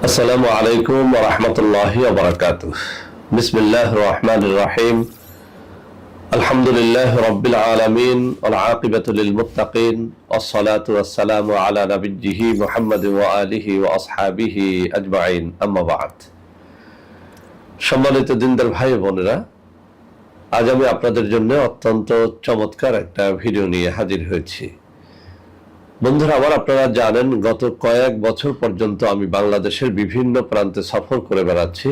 আসসালামু আলাইকুম ওয়া রাহমাতুল্লাহি ওয়া বারাকাতুহু। বিসমিল্লাহির রহমানির রহিম। আলহামদুলিল্লাহি রাব্বিল আলামিন ওয়াল আকিবাতু লিল মুত্তাকিন ওয়াস সালাতু ওয়াস সালামু আলা নাবিয়্যিহি মুহাম্মাদিন ওয়া আলিহি ওয়া আসহাবিহি আজমাইন, আম্মা বা'দ। সম্মানিত দিনদার ভাই বোনেরা, আজ আমি আপনাদের জন্য অত্যন্ত চমৎকার একটা ভিডিও নিয়ে হাজির হয়েছি। বন্ধুরা আমার, আপনারা জানেন গত কয়েক বছর পর্যন্ত আমি বাংলাদেশের বিভিন্ন প্রান্তে সফর করে বেড়াচ্ছি।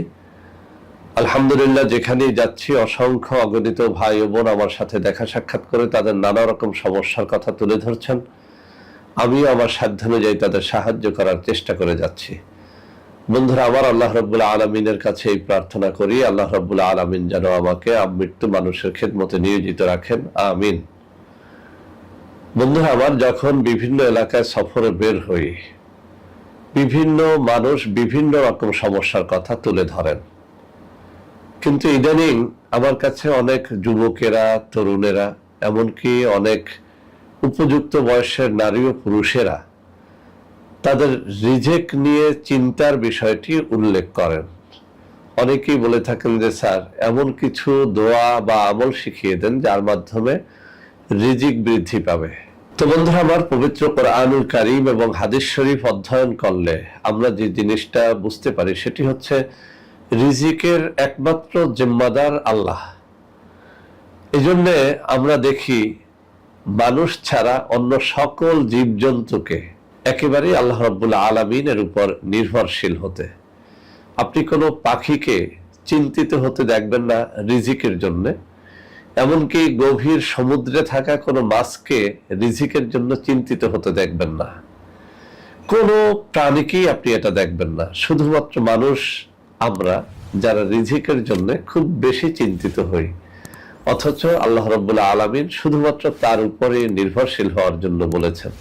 আলহামদুলিল্লাহ, যেখানেই যাচ্ছি অসংখ্য অগণিত ভাই ও বোন আমার সাথে দেখা সাক্ষাৎ করে তাদের নানা রকম সমস্যার কথা তুলে ধরছেন। আমিও আমার সাধ্যানুযায়ী তাদের সাহায্য করার চেষ্টা করে যাচ্ছি। বন্ধুরা আমার, আল্লাহ রাব্বুল আলামিনের কাছে এই প্রার্থনা করি, আল্লাহ রাব্বুল আলামিন যেন আমাকে মৃত্যু মানুষের খেদমতে নিয়োজিত রাখেন, আমিন। বন্ধুরা আমার, যখন বিভিন্ন এলাকায় সফরে বের হই, বিভিন্ন মানুষ বিভিন্ন রকম সমস্যার কথা তুলে ধরেন, কিন্তু ইদানিং আমার কাছে অনেক যুবকেরা, তরুণেরা, এমনকি অনেক উপযুক্ত বয়সের নারী ও পুরুষেরা তাদের রিজেক নিয়ে চিন্তার বিষয়টি উল্লেখ করেন। অনেকেই বলে থাকেন যে স্যার, এমন কিছু দোয়া বা আমল শিখিয়ে দেন যার মাধ্যমে রিজিক বৃদ্ধি পাবে। তো বন্ধুরা আমার, পবিত্র কোরআনুল কারীম এবং হাদিস শরীফ অধ্যয়ন করলে আমরা যে জিনিসটা বুঝতে পারি সেটি হচ্ছে রিজিকের একমাত্র জিম্মাদার আল্লাহ। এই জন্যে আমরা দেখি মানুষ ছাড়া অন্য সকল জীবজন্তুকে একেবারেই আল্লাহ রাব্বুল আলামিনের উপর নির্ভরশীল হতে। আপনি কোনো পাখিকে চিন্তিত হতে দেখবেন না রিজিকের জন্যে, এমনকি গভীর সমুদ্রে থাকা কোনো মাছকে রিজিকের জন্য চিন্তিত হতে দেখবেন না। কোনো প্রাণীকেই আপনি এটা দেখবেন না। শুধুমাত্র মানুষ আমরা যারা রিজিকের জন্য খুব বেশি চিন্তিত হই, অথচ আল্লাহ রাব্বুল আলামিন শুধুমাত্র তার উপরে নির্ভরশীল হওয়ার জন্য বলেছেন।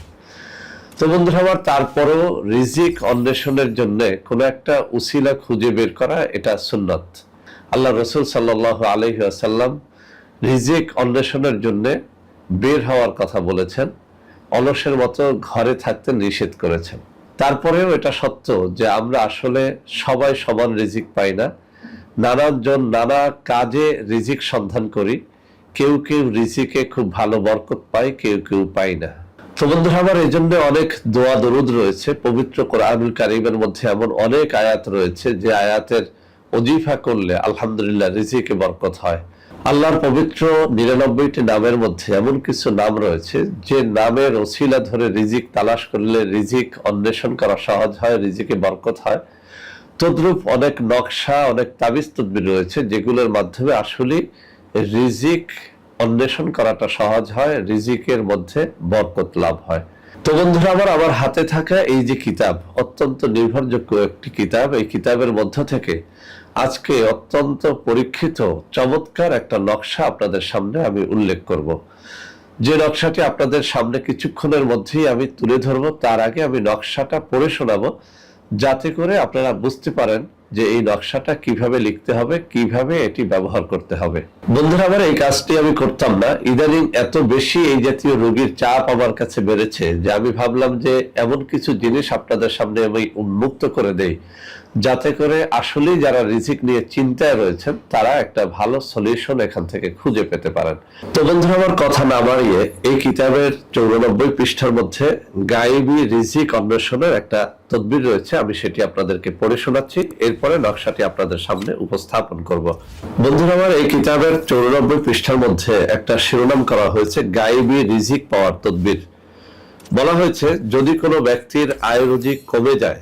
তো বন্ধুরা আমার, তারপরেও রিজিক অন্বেষণের জন্য কোনো একটা উসিলা খুঁজে বের করা এটা সুন্নাত। আল্লাহ রাসূল সাল্লাল্লাহু আলাইহি ওয়াসাল্লাম রিজিক অন্বেষণের জন্য বের হওয়ার কথা বলেছেন, অলসের মতো ঘরে থাকতে নিষেধ করেছেন। তারপরেও এটা সত্য যে আমরা আসলে সবাই সমান রিজিক পাই না। নানাজন নানা কাজে রিজিক সন্ধান করি। কেউ কেউ রিজিকে খুব ভালো বরকত পায়, কেউ কেউ পাই না। তো বন্ধুরা আমার, এই জন্য অনেক দোয়া দরুদ রয়েছে। পবিত্র কোরআনুল কারীমের মধ্যে এমন অনেক আয়াত রয়েছে যে আয়াতের ওজিফা করলে আলহামদুলিল্লাহ রিজিকে বরকত হয়। আল্লাহর পবিত্র 99টি নামের মধ্যে এমন কিছু নাম রয়েছে যে নামের ওসিলা ধরে রিজিক তালাশ করলে রিজিক অন্বেষণ করা সহজ হয়, রিজিকে বরকত হয়। তদ্রূপ অনেক নকশা, অনেক তাবিজ তদবির রয়েছে যেগুলোর মাধ্যমে আসলে রিজিক অন্বেষণ করাটা সহজ হয়, রিজিকের মধ্যে বরকত লাভ হয়। তো বন্ধুরা আমার হাতে থাকা এই যে কিতাব, অত্যন্ত নির্ভরযোগ্য একটি কিতাব। এই কিতাবের মধ্য থেকে আজকে অত্যন্ত পরীক্ষিত চমৎকার একটা নকশা আপনাদের সামনে আমি উল্লেখ করব। যে নকশাটি আপনাদের সামনে কিছুক্ষণের মধ্যেই আমি তুলে ধরব, তার আগে আমি নকশাটা পড়ে শোনাবো, যাতে করে আপনারা বুঝতে পারেন যে এই নকশাটা কিভাবে লিখতে হবে, কিভাবে এটি ব্যবহার করতে হবে। বন্ধুরা আমার, এই কাজটি আমি করতাম না। ইদানিং এত বেশি এই জাতীয় রোগীর চাপ আমার কাছে বেড়েছে যে আমি ভাবলাম যে এমন কিছু জিনিস আপনাদের সামনে আমি উন্মুক্ত করে দেই, যাতে করে আসলেই যারা রিজিক নিয়ে চিন্তায় রয়েছেন তারা একটা ভালো সলিউশন এখান থেকে খুঁজে পেতে পারেন। তো বন্ধুরা আমার, কথা না বাড়িয়ে এই কিতাবের 94 পৃষ্ঠার মধ্যে গায়েবী রিজিক অন্বেষণের একটা তদবির রয়েছে, আমি সেটি আপনাদেরকে পড়ে শোনাচ্ছি। এরপরে নকশাটি আপনাদের সামনে উপস্থাপন করব। বন্ধুরা আমার, এই কিতাবের 94 পৃষ্ঠার মধ্যে একটা শিরোনাম করা হয়েছে গায়েবী রিজিক পাওয়ার তদবির। বলা হয়েছে, যদি কোনো ব্যক্তির আয় রুজি কমে যায়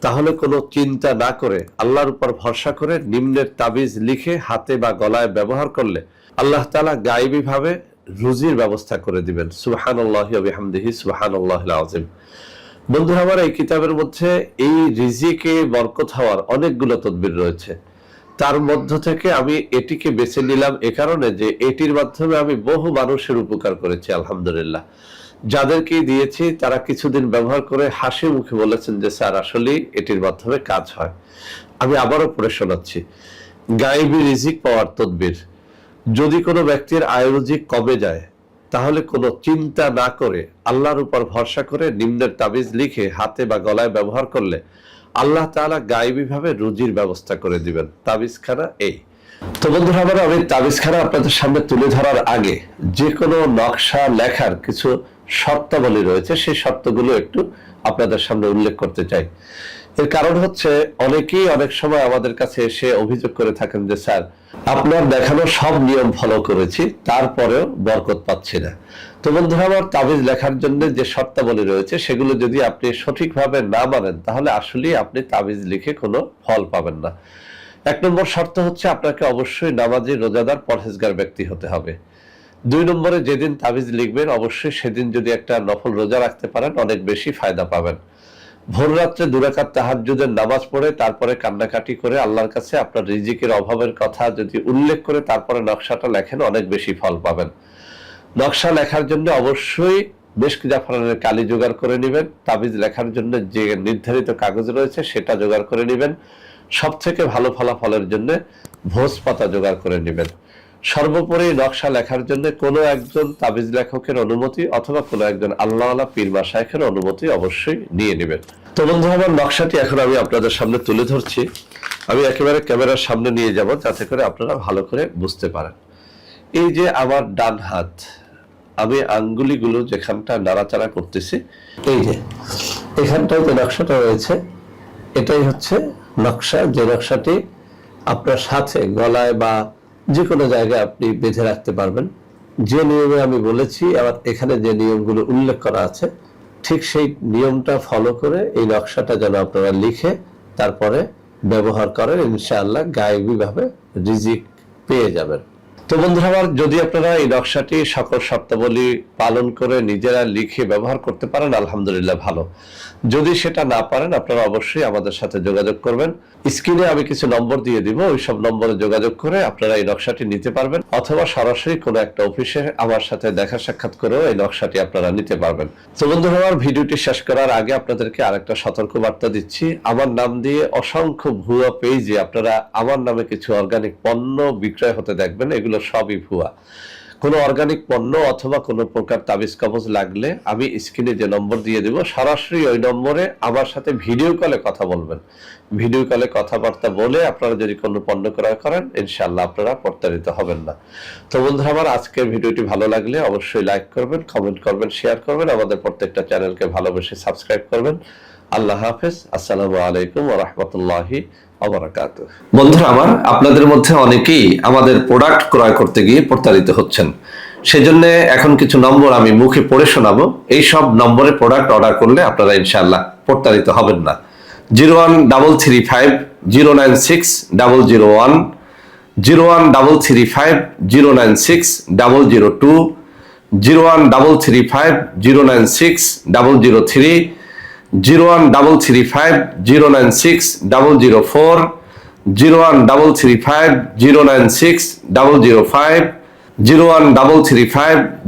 তাহলে কোনো চিন্তা না করে আল্লাহর উপর ভরসা করে নিম্নের তাবিজ লিখে হাতে বা গলায় ব্যবহার করলে আল্লাহ তাআলা গায়েবী ভাবে রুজির ব্যবস্থা করে দিবেন। সুবহানাল্লাহি ওয়া বিহামদিহি সুবহানাল্লাহিল আযীম। বন্ধুরা আমার, এই কিতাবের মধ্যে এই রিজিকে বরকত হওয়ার অনেকগুলো তদবির রয়েছে। তার মধ্য থেকে আমি এটিকে বেছে নিলাম এ কারণে যে এটির মাধ্যমে আমি বহু মানুষের উপকার করেছি আলহামদুলিল্লাহ। যাদেরকে দিয়েছি তারা কিছুদিন ব্যবহার করে হাসি মুখে বলেছেন যে স্যার, আসলে এটির মাধ্যমে কাজ হয়। আমি আবারও পড়ে শোনাচ্ছি। গায়েবী রিজিক পাওয়ার তদবির। যদি কোনো ব্যক্তির আয় রুজি কমে যায় তাহলে কোনো চিন্তা না করে আল্লাহর উপর ভরসা করে নিম্নের তাবিজ লিখে হাতে বা গলায় ব্যবহার করলে আল্লাহ তাআলা গায়েবীভাবে রুজির ব্যবস্থা করে দিবেন। তাবিজখানা এই। তো বন্ধুরা আমার, আমি তাবিজখানা আপনাদের সামনে তুলে ধরার আগে যে কোনো নকশা লেখার কিছু শর্তাবলী রয়েছে, সেই শর্তগুলো একটু আপনাদের সামনে উল্লেখ করতে চাই। এর কারণ হচ্ছে, অনেকেই অনেক সময় আমাদের কাছে এসে অভিযোগ করে থাকেন যে স্যার, আপনার দেখানো সব নিয়ম ফলো করেছি, তারপরেও বরকত পাচ্ছি না। তো বন্ধুরা আমার, তাবিজ লেখার জন্য যে শর্তাবলী রয়েছে সেগুলো যদি আপনি সঠিকভাবে না মানেন, তাহলে আসলেই আপনি তাবিজ লিখে কোনো ফল পাবেন না। 1 নম্বর শর্ত হচ্ছে, আপনাকে অবশ্যই নামাজি, রোজাদার, পরহেজগার ব্যক্তি হতে হবে। 2 নম্বরে, যেদিন তাবিজ লিখবেন অবশ্যই সেদিন যদি একটা নফল রোজা রাখতে পারেন, অনেক বেশি ফায়দা পাবেন। ভোর রাত্রে 2 রাকাত তাহাজ্জুদের নামাজ পড়ে তারপরে কান্নাকাটি করে আল্লাহর কাছে আপনার রিজিকের অভাবের কথা যদি উল্লেখ করে তারপরে নকশাটা লেখেন, অনেক বেশি ফল পাবেন। নকশা লেখার জন্য অবশ্যই মেশক জাফরানের কালি জোগাড় করে নেবেন। তাবিজ লেখার জন্য যে নির্ধারিত কাগজ রয়েছে সেটা জোগাড় করে নেবেন। সব থেকে ভালো ফলাফলের জন্য ভোজ পাতা জোগাড় করে নেবেন। সর্বোপরি নকশা লেখার জন্য কোনো একজন তাবিজ লেখকের অনুমতি অথবা কোনো একজন আল্লাহওয়ালা পীর মাশায়েখের অনুমতি অবশ্যই নিয়ে নেবেন। তো বন্ধু আমার, নকশাটি এখন আমি আপনাদের সামনে তুলে ধরছি। আমি একেবারে ক্যামেরার সামনে নিয়ে যাব যাতে করে আপনারা ভালো করে বুঝতে পারেন। এই যে আমার ডান হাত, আমি আঙ্গুলিগুলো যেখানটা নাড়াচাড়া করতেছি, এই যে এখানটায় যে নকশাটা রয়েছে, এটাই হচ্ছে নকশা। যে নকশাটি আপনার সাথে গলায় বা যে কোনো জায়গায় আপনি বেঁধে রাখতে পারবেন। যে নিয়মে আমি বলেছি, আবার এখানে যে নিয়মগুলো উল্লেখ করা আছে, ঠিক সেই নিয়মটা ফলো করে এই নকশাটা যেন আপনারা লিখে তারপরে ব্যবহার করেন, ইনশাআল্লাহ গায়েবীভাবে রিজিক পেয়ে যাবেন। তো বন্ধুরা আমার, যদি আপনারা এই নকশাটি সকল শর্তাবলী পালন করে নিজেরা লিখে ব্যবহার করতে পারেন, আলহামদুলিল্লাহ ভালো। যদি সেটা না পারেন, আপনারা অবশ্যই আমাদের সাথে যোগাযোগ করবেন। স্ক্রিনে আমি কিছু নম্বর দিয়ে দিব, ওই সব নম্বরে যোগাযোগ করে আপনারা এই নকশাটি নিতে পারবেন, অথবা সরাসরি কোনো একটা অফিসে আমার সাথে দেখা সাক্ষাৎ করেও এই নকশাটি আপনারা নিতে পারবেন। তো বন্ধুরা আমার, ভিডিওটি শেষ করার আগে আপনাদেরকে আরেকটা সতর্ক বার্তা দিচ্ছি। আমার নাম দিয়ে অসংখ্য ভুয়া পেজে আপনারা আমার নামে কিছু অর্গানিক পণ্য বিক্রয় হতে দেখবেন, এগুলো সবই ভুয়া। কোনো অর্গানিক পণ্য অথবা কোনো প্রকার তাবিজ কবজ লাগলে আমি স্ক্রিনে যে নম্বর দিয়ে দেব, সরাসরি ওই নম্বরে আমার সাথে ভিডিও কলে কথা বলবেন। ভিডিও কলে কথাবার্তা বলে আপনারা যদি কোনো পণ্য ক্রয় করেন, ইনশাআল্লাহ আপনারা প্রতারিত হবেন না। তো বন্ধুরা আমার, আজকের ভিডিওটি ভালো লাগলে অবশ্যই লাইক করবেন, কমেন্ট করবেন, শেয়ার করবেন, আমাদের প্রত্যেকটা চ্যানেলকে ভালোবেসে সাবস্ক্রাইব করবেন। আল্লাহ হাফেজ। আসসালামু আলাইকুম ওয়া রাহমাতুল্লাহি ওয়া বারাকাতুহু। বন্ধুরা আমার, আপনাদের মধ্যে অনেকেই আমাদের প্রোডাক্ট ক্রয় করতে গিয়ে প্রতারিত হচ্ছেন। সেজন্য এখন কিছু নম্বর আমি মুখে পড়ে শোনাবো। এই সব নম্বরে প্রোডাক্ট অর্ডার করলে আপনারা ইনশাআল্লাহ প্রতারিত হবেন না। 01335096001, 01335096002, 01335096003, 01335096004, 01335096005,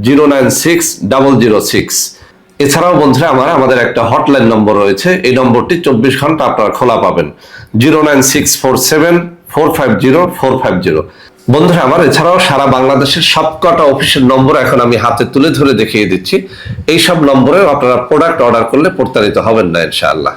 01335096006। এছাড়াও বন্ধুরা আমার, আমাদের একটা হটলাইন নম্বর রয়েছে। এই নম্বরটি 24 ঘন্টা আপনারা খোলা পাবেন, 09647450450। বন্ধুরা আমার, এছাড়াও সারা বাংলাদেশের সবকটা অফিসের নম্বর এখন আমি হাতে তুলে ধরে দেখিয়ে দিচ্ছি। এই সব নম্বরেও আপনারা প্রোডাক্ট অর্ডার করলে প্রতারিত হবেন না ইনশাআল্লাহ।